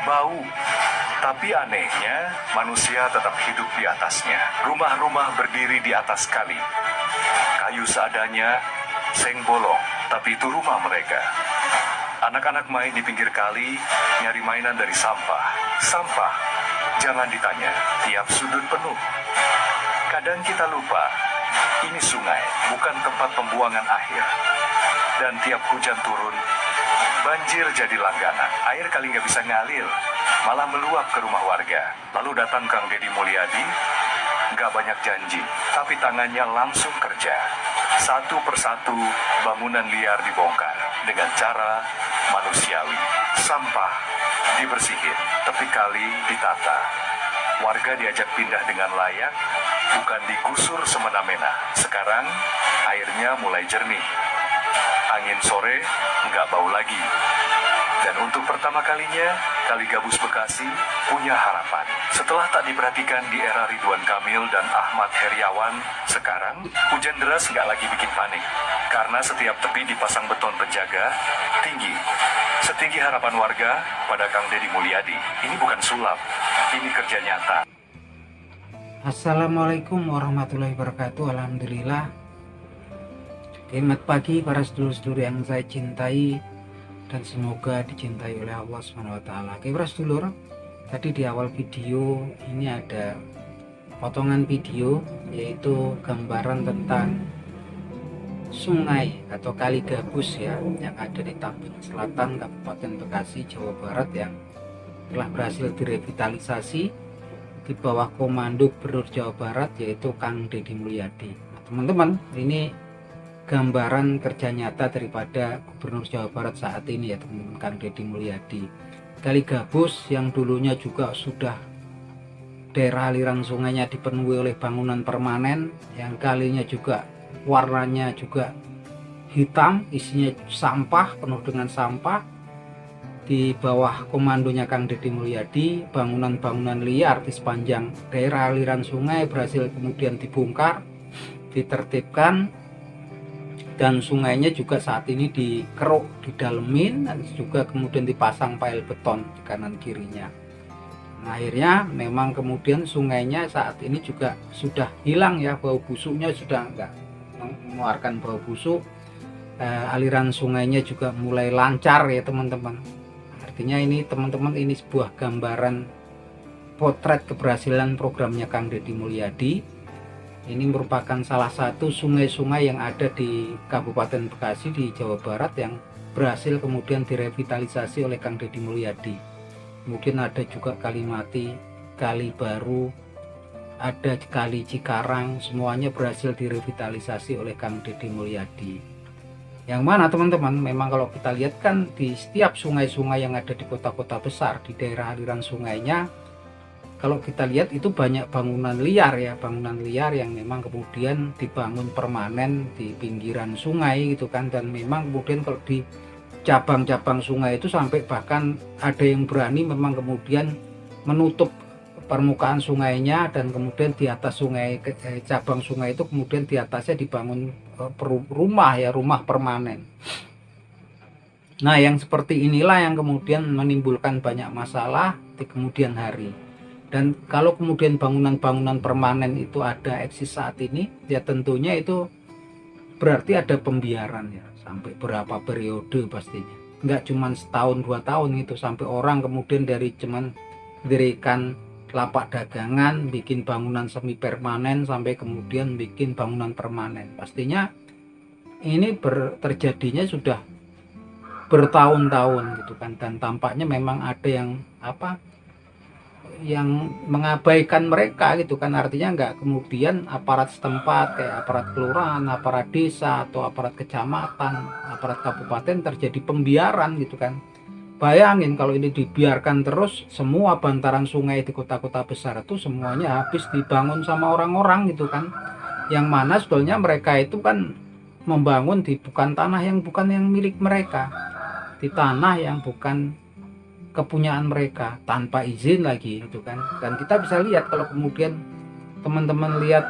bau. Tapi anehnya, manusia tetap hidup di atasnya. Rumah-rumah berdiri di atas kali. Kayu seadanya, seng bolong, tapi itu rumah mereka. Anak-anak main di pinggir kali, nyari mainan dari sampah. Sampah, jangan ditanya, tiap sudut penuh. Kadang kita lupa, ini sungai, bukan tempat pembuangan akhir. Dan tiap hujan turun, banjir jadi langganan. Air kali nggak bisa ngalir, malah meluap ke rumah warga. Lalu datang Kang Deddy Mulyadi, nggak banyak janji, tapi tangannya langsung kerja. Satu persatu, bangunan liar dibongkar dengan cara manusiawi. Sampah dibersihin, tepi kali ditata. Warga diajak pindah dengan layak, bukan digusur semena-mena. Sekarang, airnya mulai jernih. Angin sore nggak bau lagi. Dan untuk pertama kalinya, Kali Gabus Bekasi punya harapan. Setelah tak diperhatikan di era Ridwan Kamil dan Ahmad Heriawan, sekarang hujan deras nggak lagi bikin panik. Karena setiap tepi dipasang beton penjaga tinggi. Setinggi harapan warga pada Kang Deddy Mulyadi. Ini bukan sulap, ini kerja nyata. Assalamualaikum warahmatullahi wabarakatuh. Alhamdulillah. Selamat pagi para sedulur-sedulur yang saya cintai dan semoga dicintai oleh Allah SWT. Oke para sedulur, tadi di awal video ini ada potongan video yaitu gambaran tentang sungai atau Kali Gabus ya, yang ada di Tambun Selatan, Kabupaten Bekasi, Jawa Barat, yang telah berhasil direvitalisasi di bawah komando Gubernur Jawa Barat yaitu Kang Deddy Mulyadi. Nah, teman-teman, ini gambaran kerja nyata daripada Gubernur Jawa Barat saat ini ya teman-teman, Kang Deddy Mulyadi. Kali Gabus yang dulunya juga sudah daerah aliran sungainya dipenuhi oleh bangunan permanen, yang kalinya juga warnanya juga hitam, isinya sampah, penuh dengan sampah. Di bawah komandonya Kang Deddy Mulyadi, bangunan-bangunan liar di sepanjang daerah aliran sungai berhasil kemudian dibongkar, ditertibkan, dan sungainya juga saat ini dikeruk, didalemin, dan juga kemudian dipasang pail beton di kanan kirinya. Nah, akhirnya memang kemudian sungainya saat ini juga sudah hilang ya, bau busuknya sudah enggak mengeluarkan bau busuk. Aliran sungainya juga mulai lancar ya teman-teman. Artinya ini teman-teman, ini sebuah gambaran potret keberhasilan programnya Kang Deddy Mulyadi. Ini merupakan salah satu sungai-sungai yang ada di Kabupaten Bekasi di Jawa Barat yang berhasil kemudian direvitalisasi oleh Kang Deddy Mulyadi. Kemudian ada juga Kali Mati, Kali Baru, ada Kali Cikarang, semuanya berhasil direvitalisasi oleh Kang Deddy Mulyadi. Yang mana teman-teman, memang kalau kita lihat kan di setiap sungai-sungai yang ada di kota-kota besar, di daerah aliran sungainya, kalau kita lihat itu banyak bangunan liar ya, bangunan liar yang memang kemudian dibangun permanen di pinggiran sungai gitu kan. Dan memang kemudian kalau di cabang-cabang sungai itu sampai bahkan ada yang berani memang kemudian menutup permukaan sungainya, dan kemudian di atas sungai, cabang sungai itu kemudian di atasnya dibangun rumah ya, rumah permanen. Nah, yang seperti inilah yang kemudian menimbulkan banyak masalah di kemudian hari. Dan kalau kemudian bangunan-bangunan permanen itu ada eksis saat ini, ya tentunya itu berarti ada pembiaran ya, sampai berapa periode pastinya. Nggak cuma setahun 2 tahun itu, sampai orang kemudian dari cuman mendirikan lapak dagangan, bikin bangunan semi permanen, sampai kemudian bikin bangunan permanen. Pastinya ini terjadinya sudah bertahun-tahun gitu kan, dan tampaknya memang ada yang yang mengabaikan mereka gitu kan. Artinya nggak kemudian aparat setempat kayak aparat kelurahan, aparat desa, atau aparat kecamatan, aparat kabupaten terjadi pembiaran gitu kan. Bayangin kalau ini dibiarkan terus, semua bantaran sungai di kota-kota besar itu semuanya habis dibangun sama orang-orang gitu kan, yang mana sebetulnya mereka itu kan membangun di bukan yang milik mereka, di tanah yang bukan kepunyaan mereka, tanpa izin lagi gitu kan. Dan kita bisa lihat kalau kemudian teman-teman lihat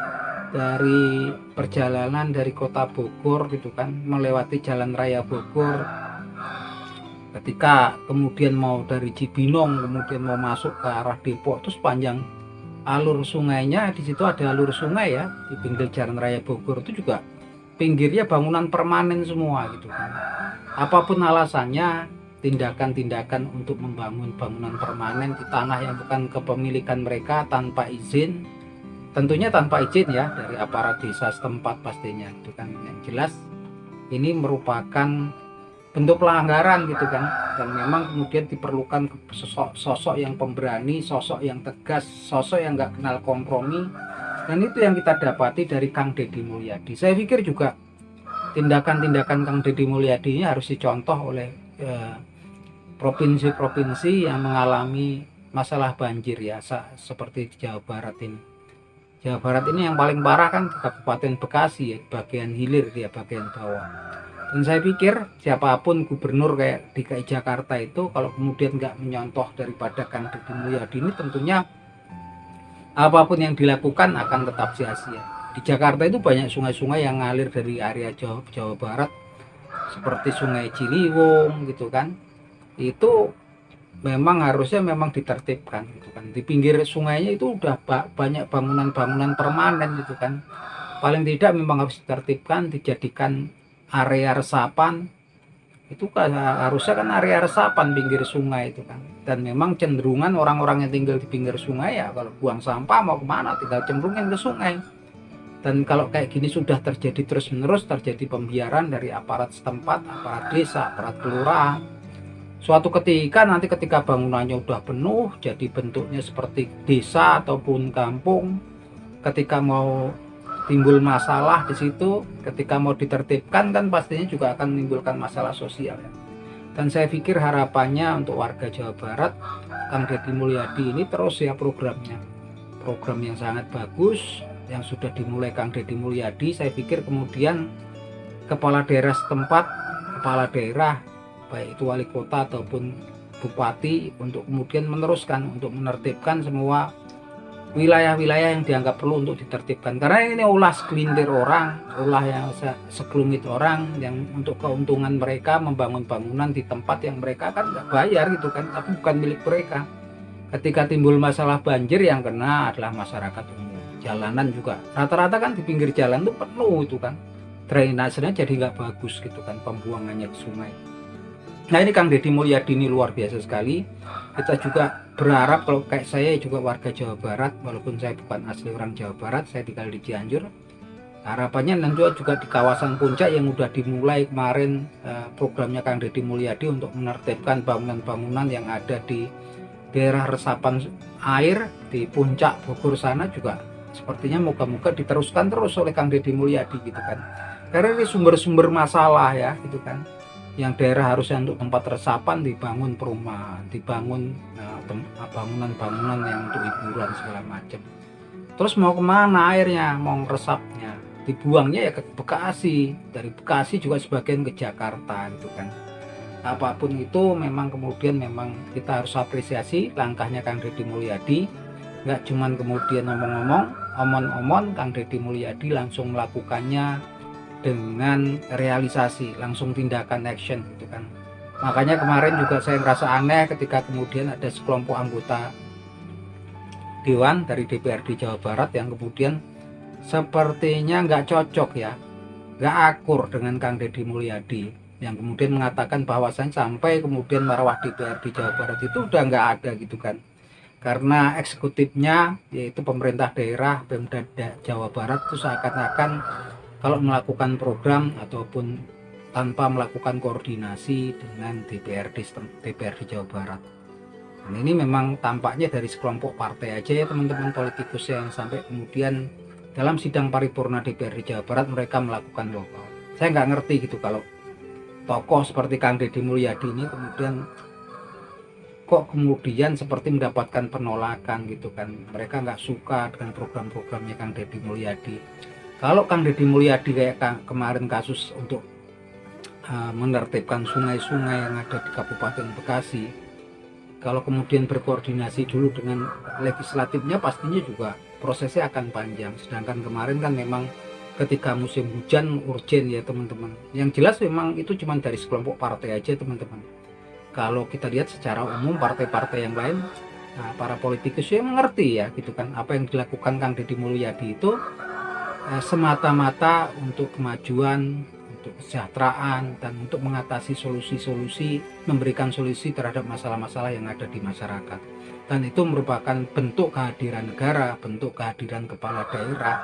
dari perjalanan dari kota Bogor gitu kan, melewati jalan raya Bogor, Ketika kemudian mau dari Cibinong kemudian mau masuk ke arah Depok, terus panjang alur sungainya, di situ ada alur sungai ya, di pinggir Jalan Raya Bogor itu juga pinggirnya bangunan permanen semua gitu kan. Apapun alasannya, tindakan-tindakan untuk membangun bangunan permanen di tanah yang bukan kepemilikan mereka tanpa izin, tentunya tanpa izin ya dari aparat desa setempat pastinya gitu kan. Yang jelas ini merupakan bentuk pelanggaran gitu kan, dan memang kemudian diperlukan sosok yang pemberani, sosok yang tegas, sosok yang nggak kenal kompromi, dan itu yang kita dapati dari Kang Deddy Mulyadi. Saya pikir juga tindakan-tindakan Kang Deddy Mulyadi ini harus dicontoh oleh provinsi-provinsi yang mengalami masalah banjir ya, seperti di Jawa Barat ini. Jawa Barat ini yang paling parah kan di Kabupaten Bekasi ya, bagian hilir dia, bagian bawah. Dan saya pikir siapapun gubernur kayak DKI Jakarta itu kalau kemudian nggak menyontoh daripada Kang Deddy Mulyadi ini, tentunya apapun yang dilakukan akan tetap sia-sia. Di Jakarta itu banyak sungai-sungai yang ngalir dari area Jawa Barat, seperti Sungai Ciliwung gitu kan. Itu memang harusnya memang ditertibkan gitu kan. Di pinggir sungainya itu udah banyak bangunan-bangunan permanen gitu kan. Paling tidak memang harus ditertibkan, dijadikan area resapan. Itu kan harusnya kan area resapan pinggir sungai itu kan. Dan memang cenderungan orang-orang yang tinggal di pinggir sungai ya kalau buang sampah mau kemana tinggal cenderungin ke sungai. Dan kalau kayak gini sudah terjadi terus-menerus, terjadi pembiaran dari aparat setempat, aparat desa, aparat kelurahan. Suatu ketika nanti ketika bangunannya udah penuh, jadi bentuknya seperti desa ataupun kampung, ketika mau timbul masalah di situ, ketika mau ditertibkan kan pastinya juga akan menimbulkan masalah sosial ya. Dan saya pikir harapannya untuk warga Jawa Barat, Kang Deddy Mulyadi ini terus ya programnya, program yang sangat bagus yang sudah dimulai Kang Deddy Mulyadi. Saya pikir kemudian kepala daerah setempat, kepala daerah baik itu wali kota ataupun bupati untuk kemudian meneruskan untuk menertibkan semua wilayah-wilayah yang dianggap perlu untuk ditertibkan, karena ini ulah segelintir orang, ulah yang sekelumit orang yang untuk keuntungan mereka membangun bangunan di tempat yang mereka kan nggak bayar gitu kan, tapi bukan milik mereka. Ketika timbul masalah banjir yang kena adalah masyarakat umum. Jalanan juga rata-rata kan di pinggir jalan tuh penuh itu kan, drainasenya jadi nggak bagus gitu kan, pembuangannya ke sungai. Nah ini Kang Deddy Mulyadi ini luar biasa sekali. Kita juga berharap kalau kayak saya juga warga Jawa Barat, walaupun saya bukan asli orang Jawa Barat, saya tinggal di Cianjur. Harapannya nanti juga di kawasan Puncak yang udah dimulai kemarin programnya Kang Deddy Mulyadi untuk menertibkan bangunan-bangunan yang ada di daerah resapan air di Puncak Bogor sana juga sepertinya moga-moga diteruskan terus oleh Kang Deddy Mulyadi gitu kan. Karena ini sumber-sumber masalah ya gitu kan. Yang daerah harusnya untuk tempat resapan dibangun perumahan, dibangun bangunan-bangunan yang untuk hiburan segala macam. Terus mau kemana airnya, mau resapnya, dibuangnya ya ke Bekasi, dari Bekasi juga sebagian ke Jakarta gitu kan. Apapun itu memang kemudian memang kita harus apresiasi langkahnya Kang Deddy Mulyadi. Nggak cuman kemudian omong-omong, Kang Deddy Mulyadi langsung melakukannya dengan realisasi, langsung tindakan action gitu kan. Makanya kemarin juga saya merasa aneh ketika kemudian ada sekelompok anggota Dewan dari DPRD Jawa Barat yang kemudian sepertinya nggak cocok ya, nggak akur dengan Kang Deddy Mulyadi, yang kemudian mengatakan bahwasannya sampai kemudian marwah DPRD Jawa Barat itu udah nggak ada gitu kan, karena eksekutifnya yaitu pemerintah daerah Pemda Jawa Barat itu seakan-akan kalau melakukan program ataupun tanpa melakukan koordinasi dengan DPRD Jawa Barat. Dan ini memang tampaknya dari sekelompok partai aja ya teman-teman politikus yang sampai kemudian dalam sidang paripurna DPRD Jawa Barat mereka melakukan walkout. Saya nggak ngerti gitu kalau tokoh seperti Kang Deddy Mulyadi ini kok kemudian seperti mendapatkan penolakan gitu kan. Mereka nggak suka dengan program-programnya Kang Deddy Mulyadi. Kalau Kang Deddy Mulyadi kayak kemarin kasus untuk menertibkan sungai-sungai yang ada di Kabupaten Bekasi, kalau kemudian berkoordinasi dulu dengan legislatifnya pastinya juga prosesnya akan panjang. Sedangkan kemarin kan memang ketika musim hujan urgen ya teman-teman. Yang jelas memang itu cuma dari sekelompok partai aja teman-teman. kalau kita lihat secara umum partai-partai yang lain, nah, para politikus yang mengerti ya gitu kan, apa yang dilakukan Kang Deddy Mulyadi itu semata-mata untuk kemajuan, untuk kesejahteraan, dan untuk mengatasi solusi-solusi, memberikan solusi terhadap masalah-masalah yang ada di masyarakat. Dan itu merupakan bentuk kehadiran negara, bentuk kehadiran kepala daerah,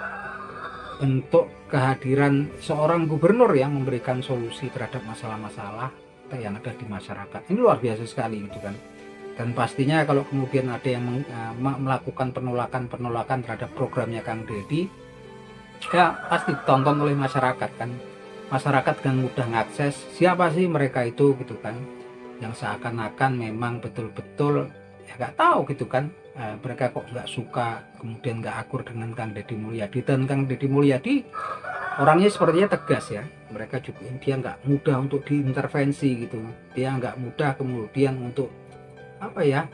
bentuk kehadiran seorang gubernur yang memberikan solusi terhadap masalah-masalah yang ada di masyarakat. Ini luar biasa sekali gitu kan. Dan pastinya kalau kemudian ada yang melakukan penolakan terhadap programnya Kang Deddy, ya pasti ditonton oleh masyarakat kan. Masyarakat kan mudah mengakses siapa sih mereka itu gitu kan, yang seakan-akan memang betul-betul ya nggak tahu gitu kan, mereka kok nggak suka, kemudian nggak akur dengan Kang Deddy Mulyadi. Dan Kang Deddy Mulyadi orangnya sepertinya tegas ya, mereka juga dia nggak mudah untuk diintervensi gitu, dia nggak mudah kemudian untuk apa ya,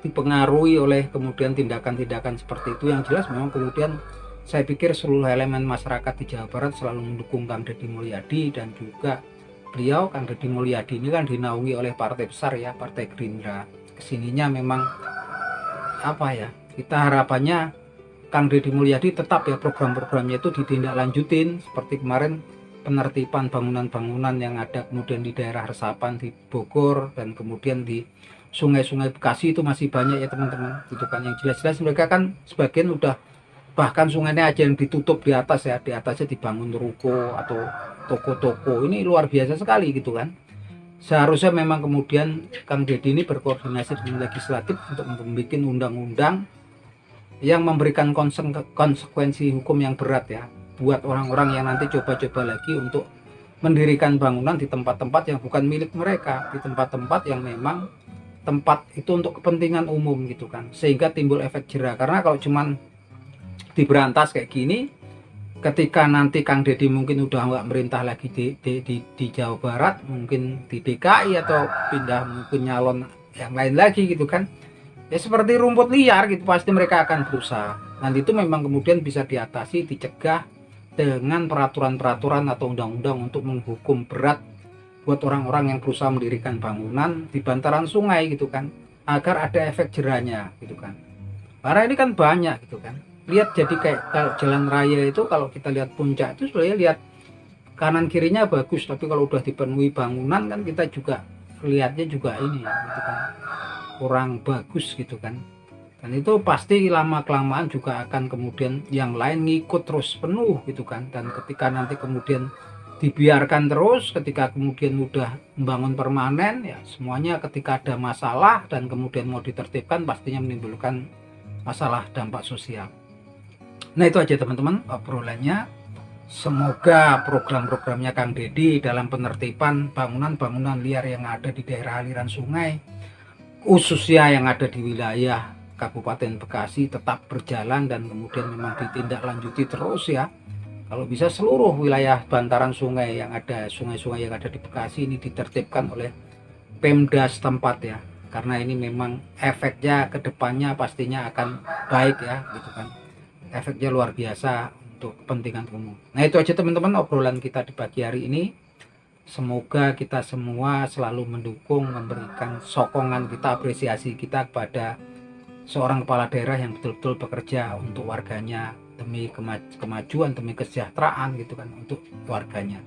dipengaruhi oleh kemudian tindakan-tindakan seperti itu. Yang jelas memang kemudian saya pikir seluruh elemen masyarakat di Jawa Barat selalu mendukung Kang Deddy Mulyadi, dan juga beliau Kang Deddy Mulyadi ini kan dinaungi oleh partai besar ya, Partai Gerindra. Kesininya memang apa ya, kita harapannya Kang Deddy Mulyadi tetap ya program-programnya itu ditindaklanjutin, seperti kemarin penertiban bangunan-bangunan yang ada kemudian di daerah resapan di Bogor, dan kemudian di sungai-sungai Bekasi itu masih banyak ya teman-teman gitu kan. Yang jelas-jelas mereka kan sebagian udah, bahkan sungainya aja yang ditutup di atas ya, di atasnya dibangun ruko atau toko-toko. Ini luar biasa sekali gitu kan. Seharusnya memang kemudian Kang Deddy ini berkoordinasi dengan legislatif untuk membuat undang-undang yang memberikan konsekuensi hukum yang berat ya, buat orang-orang yang nanti coba-coba lagi untuk mendirikan bangunan di tempat-tempat yang bukan milik mereka, di tempat-tempat yang memang tempat itu untuk kepentingan umum gitu kan, sehingga timbul efek jera. Karena kalau cuman diberantas kayak gini, ketika nanti Kang Deddy mungkin udah nggak merintah lagi di Jawa Barat, mungkin di DKI atau pindah mungkin nyalon yang lain lagi gitu kan, ya seperti rumput liar gitu, pasti mereka akan berusaha. Nanti itu memang kemudian bisa diatasi, dicegah dengan peraturan-peraturan atau undang-undang untuk menghukum berat buat orang-orang yang berusaha mendirikan bangunan di bantaran sungai gitu kan, agar ada efek jerahnya gitu kan. Karena ini kan banyak gitu kan. Lihat, jadi kayak kalau jalan raya itu, kalau kita lihat puncak itu sebenarnya lihat kanan kirinya bagus, tapi kalau udah dipenuhi bangunan kan kita juga lihatnya juga ini ya gitu kan, kurang bagus gitu kan. Dan itu pasti lama kelamaan juga akan kemudian yang lain ngikut terus penuh gitu kan. Dan ketika nanti kemudian dibiarkan terus, ketika kemudian udah membangun permanen ya, semuanya ketika ada masalah dan kemudian mau ditertibkan pastinya menimbulkan masalah dampak sosial. Nah itu aja teman-teman obrolannya. Semoga program-programnya Kang Deddy dalam penertiban bangunan-bangunan liar yang ada di daerah aliran sungai, khususnya yang ada di wilayah Kabupaten Bekasi, tetap berjalan dan kemudian memang ditindaklanjuti terus ya. Kalau bisa seluruh wilayah bantaran sungai yang ada, sungai-sungai yang ada di Bekasi ini ditertibkan oleh Pemda setempat ya. Karena ini memang efeknya ke depannya pastinya akan baik ya gitu kan. Efeknya luar biasa untuk kepentingan umum. Nah itu aja teman-teman obrolan kita di pagi hari ini. Semoga kita semua selalu mendukung, memberikan sokongan kita, apresiasi kita kepada seorang kepala daerah yang betul-betul bekerja untuk warganya, demi kemajuan, demi kesejahteraan gitu kan, untuk warganya.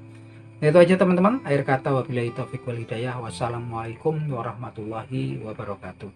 Nah itu aja teman-teman. Akhir kata, wabillahi taufiq wal hidayah. Wassalamualaikum warahmatullahi wabarakatuh.